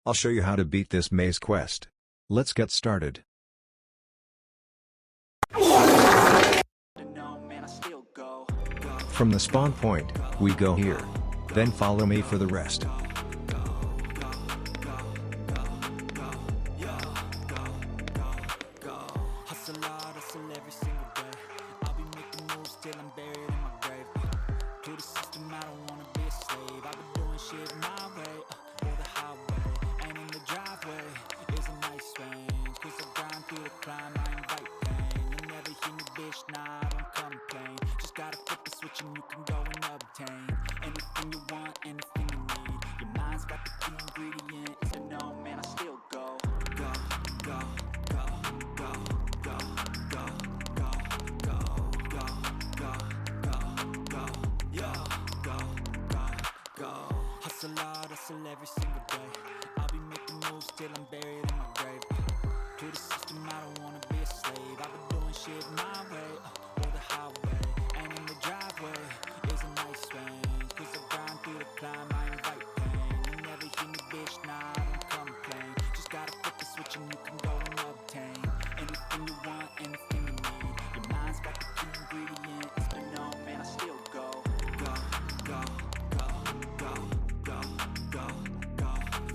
I'll show you how to beat this maze quest. Let's get started. From the spawn point, we go here. Then follow me for the rest. Hustle every single day. I'll be making moves till I'm buried in my grave. To the system, I don't wanna be a slave. I've been doing shit my way, or the highway. And in the driveway is a nice range. Cause I grind through the climb, I invite pain. You never hear me, bitch, nah, I don't complain. Just gotta flip the switch and you can go and obtain anything you want, anything you need. Your mind's got the key ingredient. It's been known, man, I still go. Go, go, go, go, go, go, go,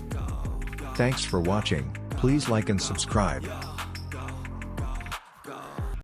go, go. Thanks for watching. Please like and subscribe.